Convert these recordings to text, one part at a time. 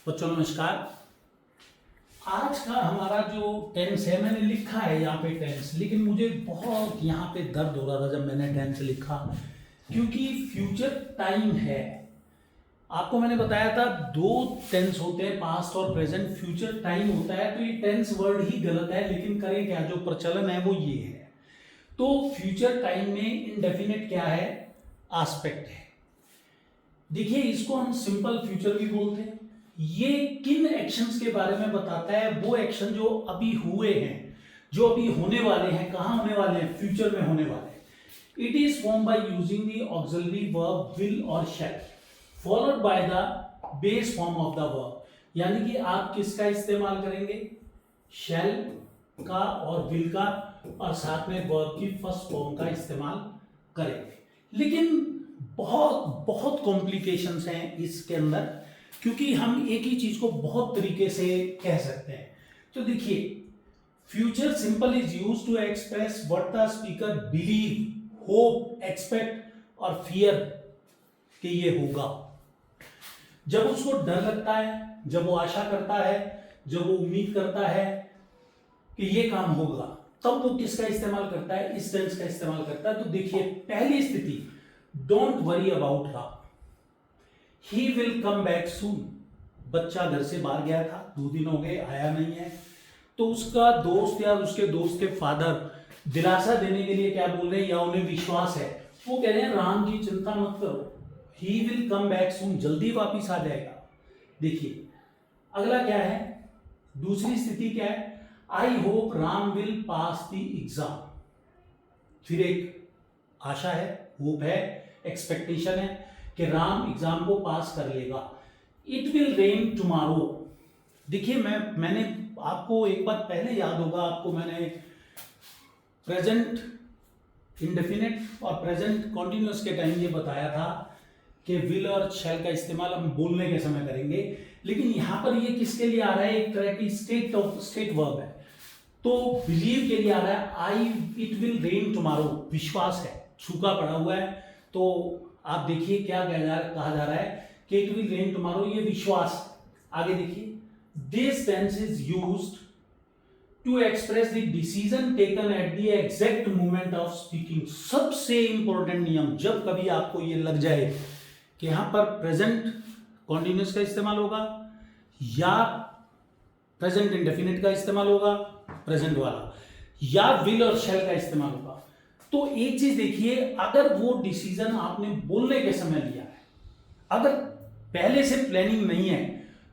बच्चों नमस्कार। आज का हमारा जो टेंस है, मैंने लिखा है यहाँ पे टेंस, लेकिन मुझे बहुत यहाँ पे दर्द हो रहा था जब मैंने टेंस लिखा, क्योंकि फ्यूचर टाइम है। आपको मैंने बताया था दो टेंस होते हैं, पास्ट और प्रेजेंट। फ्यूचर टाइम होता है तो ये टेंस वर्ड ही गलत है, लेकिन करें क्या, जो प्रचलन है वो ये है। तो फ्यूचर टाइम में इंडेफिनिट क्या है, आस्पेक्ट है। देखिए, इसको हम सिंपल फ्यूचर भी बोलते हैं। ये किन एक्शंस के बारे में बताता है, वो एक्शन जो अभी हुए हैं, जो अभी होने वाले हैं। कहाँ होने वाले हैं, फ्यूचर में होने वाले हैं। It is form by using the auxiliary verb will और shall followed by the base form of the verb. यानी कि आप किसका इस्तेमाल करेंगे, शैल का और विल का, और साथ में वर्ब की फर्स्ट फॉर्म का इस्तेमाल करेंगे। लेकिन बहुत बहुत कॉम्प्लिकेशंस हैं इसके अंदर, क्योंकि हम एक ही चीज को बहुत तरीके से कह सकते हैं। तो देखिए, future simple is use to express what the speaker believe, hope, expect और फियर कि ये होगा। जब उसको डर लगता है, जब वो आशा करता है, जब वो उम्मीद करता है कि ये काम होगा, तब वो किसका इस्तेमाल करता है, इस टेंस का इस्तेमाल करता है। तो देखिए, पहली स्थिति, don't worry about Ram, he will come back soon. बच्चा घर से बाहर गया था, 2 दिन हो गए, आया नहीं है। तो उसका दोस्त या उसके दोस्त के फादर दिलासा देने के लिए क्या बोल रहे हैं, या उन्हें विश्वास है, वो कह रहे हैं राम की चिंता मत करो, he will come back soon, जल्दी वापिस आ जाएगा। देखिए, अगला क्या है, दूसरी स्थिति क्या है, I hope Ram will pass the exam. फिर एक आशा है, होप है, एक्सपेक्टेशन है कि राम एग्जाम को पास कर लेगा। It will rain tomorrow. देखिए, मैंने आपको एक बार पहले याद होगा, आपको मैंने प्रेजेंट इंडेफिनिट और प्रेजेंट कॉन्टिन्यूअस के टाइम ये बताया था कि विल और शैल का इस्तेमाल हम बोलने के समय करेंगे। लेकिन यहां पर ये किसके लिए आ रहा है, एक तरह की स्टेट वर्ब है। तो बिलीव के लिए आ रहा है, आई इट विल रेन टुमारो, विश्वास है, सूखा पड़ा हुआ है। तो आप देखिए क्या कहा जा रहा है कि इट विल रेन टुमारो, ये विश्वास। आगे देखिए, this tense is used to express the decision taken at the exact moment of speaking. सबसे इंपॉर्टेंट नियम, जब कभी आपको ये लग जाए कि यहां पर प्रेजेंट कॉन्टिन्यूअस का इस्तेमाल होगा या प्रेजेंट इंडेफिनिट का इस्तेमाल होगा, प्रेजेंट वाला, या विल और शैल का इस्तेमाल होगा, तो एक चीज देखिए, अगर वो डिसीजन आपने बोलने के समय लिया है, अगर पहले से प्लानिंग नहीं है,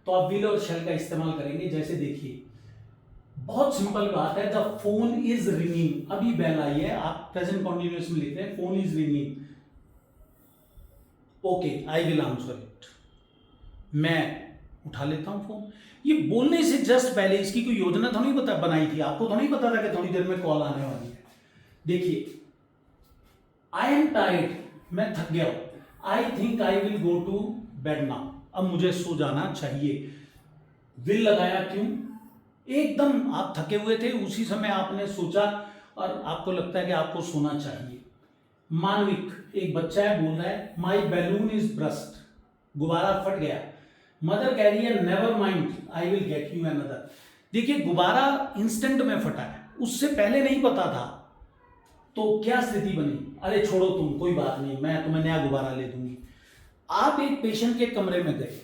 तो आप विल और शैल का इस्तेमाल करेंगे। जैसे देखिए, बहुत सिंपल बात है, द फोन इज रिंगिंग, अभी बेल आई है, आप प्रेजेंट कॉन्टिन्यूअस में लिखते हैं phone is ringing, okay I will answer it, मैं उठा लेता हूं फोन। ये बोलने से जस्ट पहले इसकी कोई योजना तो नहीं बनाई थी, आपको तो नहीं पता था कि थोड़ी देर में कॉल आने वाली है। देखिए, आई एम टायर्ड, मैं थक गया हूं, I think I will go to bed now, अब मुझे सो जाना चाहिए। विल लगाया क्यों, एकदम आप थके हुए थे, उसी समय आपने सोचा और आपको लगता है कि आपको सोना चाहिए। मानविक, एक बच्चा है, बोल रहा है माई बैलून इज ब्रस्ट, गुब्बारा फट गया। मदर कह रही है never mind I will get you another. देखिए, गुब्बारा इंस्टेंट में फटा है, उससे पहले नहीं पता था, तो क्या स्थिति बनी, अरे छोड़ो तुम, कोई बात नहीं, मैं तुम्हें नया गुब्बारा ले दूंगी। आप एक पेशेंट के कमरे में गए,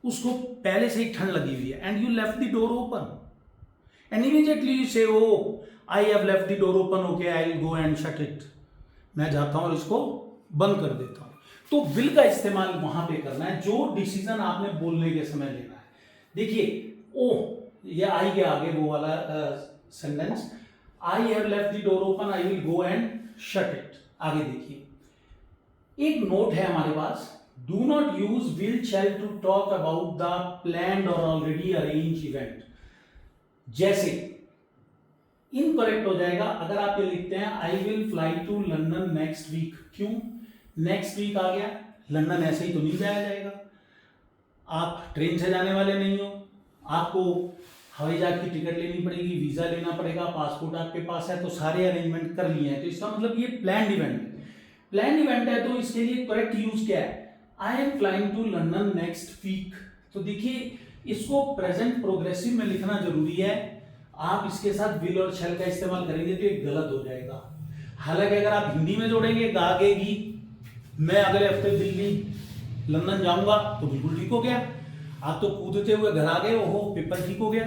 उसको पहले से ही ठंड लगी हुई है, and you left the door open, and immediately you say oh I have left the door open, okay I will go and shut it, मैं जाता हूं और इसको बंद कर देता हूं। तो विल का इस्तेमाल वहां पे करना है, जो डिसीजन आपने बोलने के समय लेना है। देखिए, ओ ये आई के आगे वो वाला sentence, I have left the door open, I will go and shut it. आगे देखिए, एक नोट है हमारे पास, do not use will shall to talk about the planned और ऑलरेडी अरेंज इवेंट। जैसे इनकरेक्ट हो जाएगा अगर आप ये लिखते हैं I will fly to London next week. क्यों नेक्स्ट वीक आ गया, लंदन ऐसे ही तो नहीं जाया जाएगा, आप ट्रेन से जाने वाले नहीं हो, आपको हवाई जहाज की टिकट लेनी पड़ेगी, वीजा लेना पड़ेगा, पासपोर्ट आपके पास है, तो सारे अरेंजमेंट कर लिए हैं। तो इसका मतलब ये प्लान्ड इवेंट है, तो इसके लिए करेक्ट यूज क्या है, I am flying to London next week. तो देखिए इसको प्रेजेंट प्रोग्रेसिव में लिखना जरूरी है। आप इसके साथ विल और शैल का इस्तेमाल करेंगे तो ये गलत हो जाएगा। हालांकि अगर आप हिंदी में जोड़ेंगे गागेगी, मैं अगले हफ्ते दिल्ली लंदन जाऊंगा, तो बिल्कुल ठीक हो गया। आप तो कूदते हुए घर आ गए, ओहो पेपर ठीक हो गया,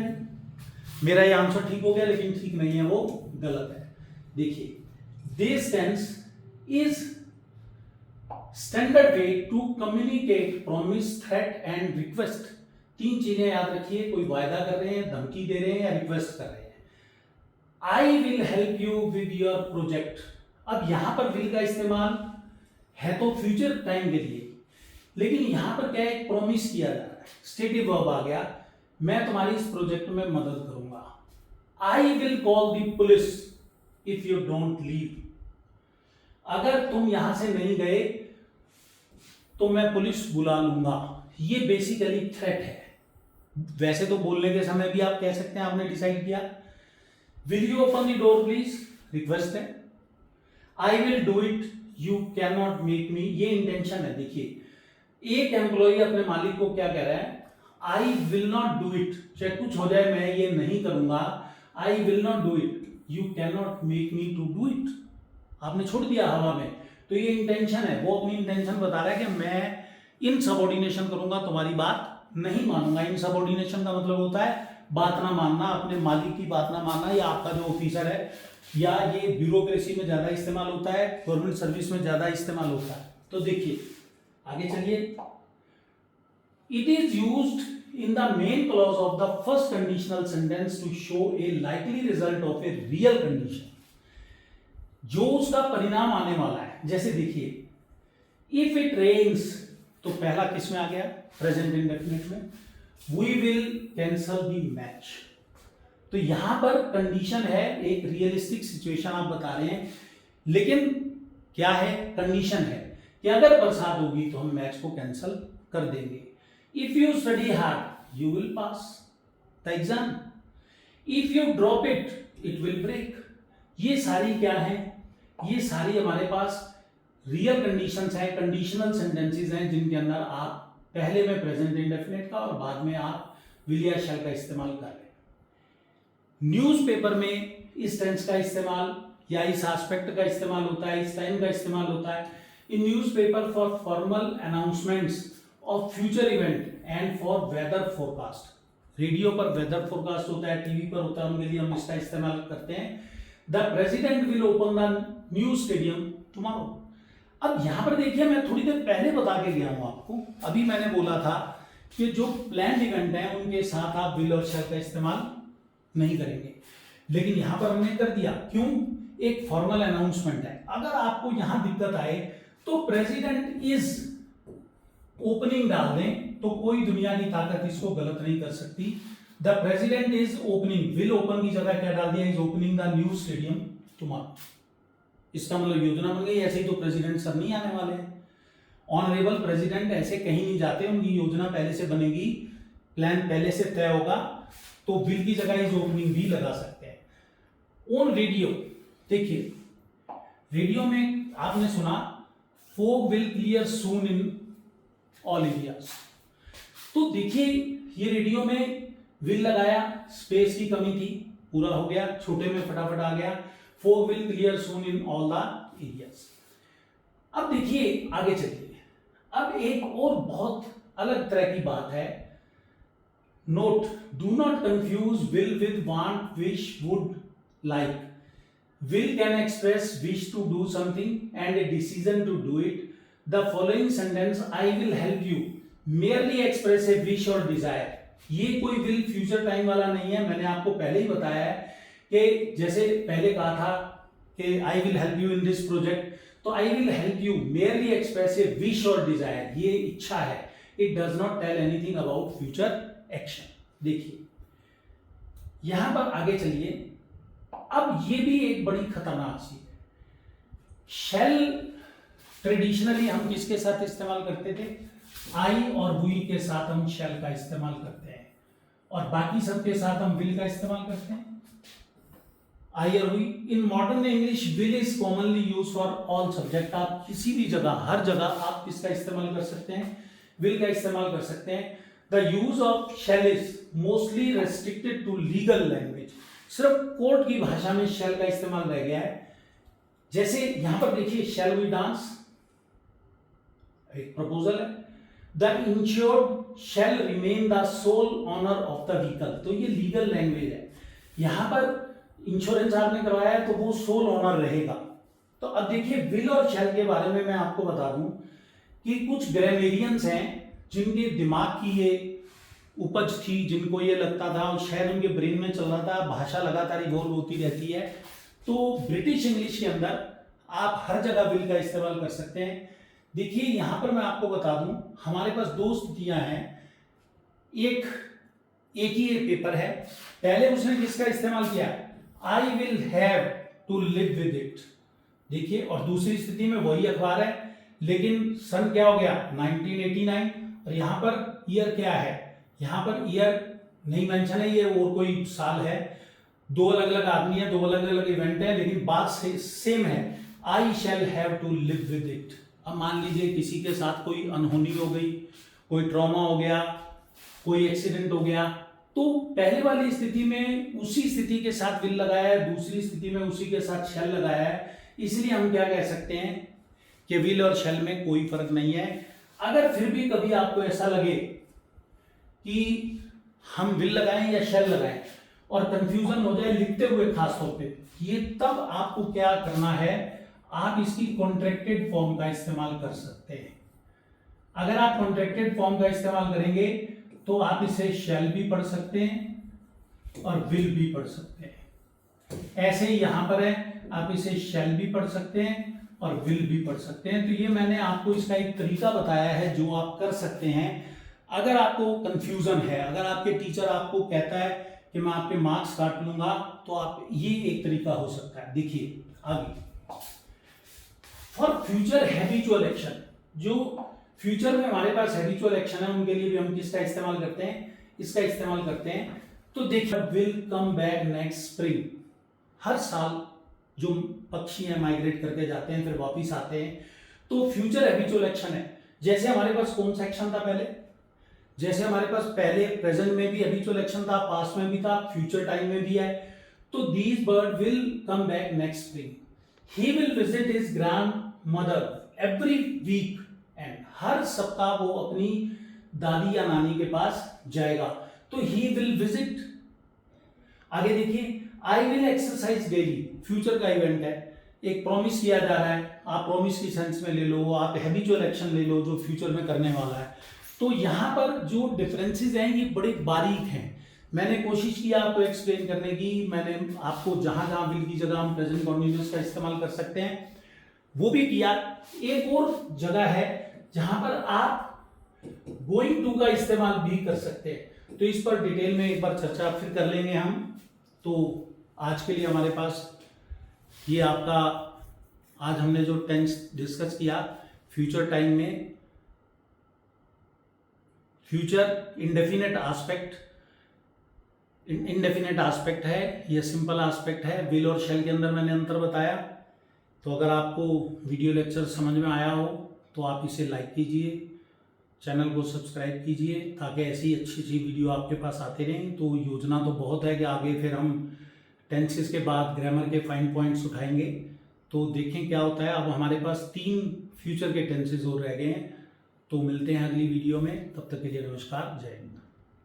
मेरा ये आंसर ठीक हो गया, लेकिन ठीक नहीं है, वो गलत है। देखिए this tense is standard way to communicate promise, threat and request. 3 चीजें याद रखिए, कोई वायदा कर रहे हैं, धमकी दे रहे हैं या रिक्वेस्ट कर रहे हैं। I will help you with your project. अब यहां पर विल का इस्तेमाल है तो फ्यूचर टाइम के लिए, लेकिन यहां पर क्या एक प्रॉमिस किया जा रहा है, स्टेटिव वर्ब आ गया, मैं तुम्हारी इस प्रोजेक्ट में मदद करूंगा। I will call the police if you don't leave. अगर तुम यहां से नहीं गए तो मैं पुलिस बुला लूंगा। ये बेसिकली थ्रेट है। वैसे तो बोलने के समय भी आप कह सकते हैं आपने डिसाइड किया। Will you open the door please, request है। I will do it, you can not make me, ये इंटेंशन है। देखिए एक एम्प्लॉय अपने मालिक को क्या कह रहा है, I will not do it, चाहे कुछ हो जाए मैं ये नहीं करूंगा। I will not do it, you can not make me to do it. आपने छोड़ दिया हवा में, तो ये इंटेंशन है। वो अपनी इंटेंशन बता रहा है कि मैं इनसबऑर्डिनेशन करूंगा, तुम्हारी बात नहीं मानूंगा। इनसबऑर्डिनेशन का मतलब होता है बात ना मानना, अपने मालिक की बात ना मानना, या आपका जो ऑफिसर है, या ये ब्यूरोक्रेसी में ज्यादा इस्तेमाल होता है, गवर्नमेंट सर्विस में ज्यादा इस्तेमाल होता है। तो देखिए आगे चलिए। It is used in the main clause of the first conditional sentence to show a likely result of a real condition, जो उसका परिणाम आने वाला है। जैसे देखिए इफ इट रेन्स, तो पहला किस में आ गया, प्रेजेंट इंडेफिनिट में। We will cancel the match, तो यहां पर कंडीशन है, एक रियलिस्टिक सिचुएशन आप बता रहे हैं, लेकिन क्या है, कंडीशन है कि अगर बरसात होगी तो हम मैच को कैंसिल कर देंगे। If you study hard you will pass the exam, if you drop it it will break. ये सारी क्या है, ये सारी हमारे पास रियल कंडीशंस हैं, कंडीशनल सेंटेंसेस हैं, जिनके अंदर आप पहले में प्रेजेंट इंडेफिनिट का और बाद में आप विल या शैल का इस्तेमाल कर रहे हैं। न्यूज़पेपर में इस टेंस का इस्तेमाल या इस एस्पेक्ट का इस्तेमाल होता है, इस टाइम का इस्तेमाल होता है। In newspaper for formal announcements of future event and for weather forecast. Radio पर वेदर फोरकास्ट होता है, टीवी पर होता है, उनके लिए हम इसका इस्तेमाल करते हैं। The president will open the new stadium tomorrow. अब यहां पर देखिए मैं थोड़ी देर पहले बता के गया हूं आपको, अभी मैंने बोला था कि जो प्लान इवेंट है उनके साथ आप विल और शैल का इस्तेमाल नहीं करेंगे, लेकिन यहां पर हमने कर दिया। क्यों, एक फॉर्मल अनाउंसमेंट है। अगर आपको यहां दिक्कत आए तो प्रेसिडेंट इज ओपनिंग डाल दें, तो कोई दुनिया की ताकत इसको गलत नहीं कर सकती। The president is opening, will open की जगह क्या डाल दिया, is opening the new stadium tomorrow. इसका मतलब योजना बन गई। ऐसे ही तो प्रेसिडेंट सब नहीं आने वाले हैं, ऑनरेबल प्रेसिडेंट ऐसे कहीं नहीं जाते, उनकी योजना पहले से बनेगी, प्लान पहले से तय होगा, तो विल की जगह इज ओपनिंग भी लगा सकते हैं। ऑन रेडियो, देखिए रेडियो में आपने सुना fog will clear soon in all areas, तो देखिए ये रेडियो में विल लगाया, स्पेस की कमी थी, पूरा हो गया, छोटे में फटाफट आ गया, fog will clear soon in all the areas. अब देखिए आगे चलिए, अब एक और बहुत अलग तरह की बात है। Note, do not confuse will with want, wish, would, like. Will can express wish to do something and a decision to do it. The following sentence I will help you merely express a wish और desire. ये कोई will future time वाला नहीं है, मैंने आपको पहले ही बताया है कि जैसे पहले कहा था कि I will help you in this project, तो I will help you merely express a wish और डिजायर, ये इच्छा है। It does not tell anything about future action. देखिए यहां पर आगे चलिए, अब ये भी एक बड़ी खतरनाक चीज है। शेल ट्रेडिशनली हम किसके साथ इस्तेमाल करते थे, आई और वी के साथ हम शेल का इस्तेमाल करते हैं, और बाकी सबके साथ हम विल का इस्तेमाल करते हैं, आई और we. In modern English will is commonly use for all subject. आप किसी भी जगह, हर जगह आप किसका इस्तेमाल कर सकते हैं, विल का इस्तेमाल कर सकते हैं। The use of shall is mostly restricted to legal language. सिर्फ कोर्ट की भाषा में शैल का इस्तेमाल रह गया है। जैसे यहां पर देखिए, शैल वी डांस, एक प्रपोजल है। The insured shall remain the sole owner of the vehicle, तो ये लीगल लैंग्वेज है। यहां पर इंश्योरेंस आपने करवाया है तो वो सोल ऑनर रहेगा। तो अब देखिए, विल और शैल के बारे में मैं आपको बता दूं कि कुछ ग्रामेरियंस हैं जिनके दिमाग की ये उपज थी, जिनको ये लगता था और शायद उनके ब्रेन में चल रहा था, भाषा लगातार इवॉल्व होती रहती है। तो ब्रिटिश इंग्लिश के अंदर आप हर जगह विल का इस्तेमाल कर सकते हैं। देखिए यहां पर मैं आपको बता दूं, हमारे पास दो स्थितियां हैं। एक ही एक पेपर है, पहले उसने किसका इस्तेमाल किया, I will have to live with it. देखिए, और दूसरी स्थिति में वही अखबार है, लेकिन सन क्या हो गया 1989, और यहां पर ईयर क्या है, यहां पर ईयर नहीं मेंशन है, ये और कोई साल है। दो अलग अलग आदमी है, दो अलग अलग इवेंट है, लेकिन बात सेम है, I shall have to live with it. अब मान लीजिए किसी के साथ कोई अनहोनी हो गई, कोई ट्रॉमा हो गया, कोई एक्सीडेंट हो गया, तो पहले वाली स्थिति में उसी स्थिति के साथ विल लगाया है, दूसरी स्थिति में उसी के साथ शैल लगाया है। इसलिए हम क्या कह सकते हैं कि विल और शैल में कोई फर्क नहीं है। अगर फिर भी कभी आपको ऐसा लगे कि हम विल लगाएं या शैल लगाएं और कंफ्यूजन हो जाए लिखते हुए खास तौर पे, ये तब आपको क्या करना है, आप इसकी कॉन्ट्रैक्टेड फॉर्म का इस्तेमाल कर सकते हैं। अगर आप कॉन्ट्रैक्टेड फॉर्म का इस्तेमाल करेंगे तो आप इसे शैल भी पढ़ सकते हैं और विल भी पढ़ सकते हैं। ऐसे ही यहां पर है, आप इसे शैल भी पढ़ सकते हैं और विल भी पढ़ सकते हैं। तो ये मैंने आपको इसका एक तरीका बताया है जो आप कर सकते हैं। अगर आपको कंफ्यूजन है, अगर आपके टीचर आपको कहता है कि मैं आपके मार्क्स काट लूंगा, तो आप ये एक तरीका हो सकता है। देखिए आगे, फॉर फ्यूचर हैबिचुअल एक्शन, जो फ्यूचर में हमारे पास हैबिचुअल एक्शन है उनके लिए भी हम किसका इस्तेमाल करते हैं, इसका इस्तेमाल करते हैं। तो देखिए, will come back next spring, हर साल जो पक्षी हैं माइग्रेट करके जाते हैं फिर वापिस आते हैं, तो फ्यूचर हैबिचुअल एक्शन है। जैसे हमारे पास कौन सा एक्शन था पहले, जैसे हमारे पास पहले प्रेजेंट में भी हैबिचुअल एक्शन था, पास्ट में भी था, फ्यूचर टाइम में भी है। तो these bird will come back next spring, he will visit his grandmother every weekend, हर सप्ताह वो अपनी दादी या नानी के पास जाएगा। तो ही विल विजिट। आगे देखिए, I will exercise daily, future का इवेंट है, एक प्रॉमिस किया जा रहा है, आप प्रॉमिस की सेंस में ले लो, आप हैबिचुअल एक्शन ले लो जो फ्यूचर में करने वाला है। तो यहां पर जो डिफरेंसेस हैं ये बड़े बारीक हैं। मैंने कोशिश की आपको एक्सप्लेन करने की, मैंने आपको जहां जहां विल की जगह हम प्रेजेंट कॉन्टिन्यूअस का इस्तेमाल कर सकते हैं वो भी किया। एक और जगह है जहां पर आप गोइंग टू का इस्तेमाल भी कर सकते हैं, तो इस पर डिटेल में एक बार चर्चा फिर कर लेंगे हम। तो आज के लिए हमारे पास ये आपका, आज हमने जो टेंस डिस्कस किया, फ्यूचर टाइम में फ्यूचर इंडेफिनेट आस्पेक्ट है, यह सिंपल आस्पेक्ट है। विल और शैल के अंदर मैंने अंतर बताया। तो अगर आपको वीडियो लेक्चर समझ में आया हो तो आप इसे लाइक कीजिए, चैनल को सब्सक्राइब कीजिए, ताकि ऐसी अच्छी अच्छी वीडियो आपके पास आते रहें। तो योजना तो बहुत है कि आगे फिर हम टेंसेस के बाद ग्रामर के फाइन पॉइंट्स उठाएंगे, तो देखें क्या होता है। अब हमारे पास 3 फ्यूचर के टेंसेस और रह गए हैं। तो मिलते हैं अगली वीडियो में, तब तक के लिए नमस्कार, जय हिंद।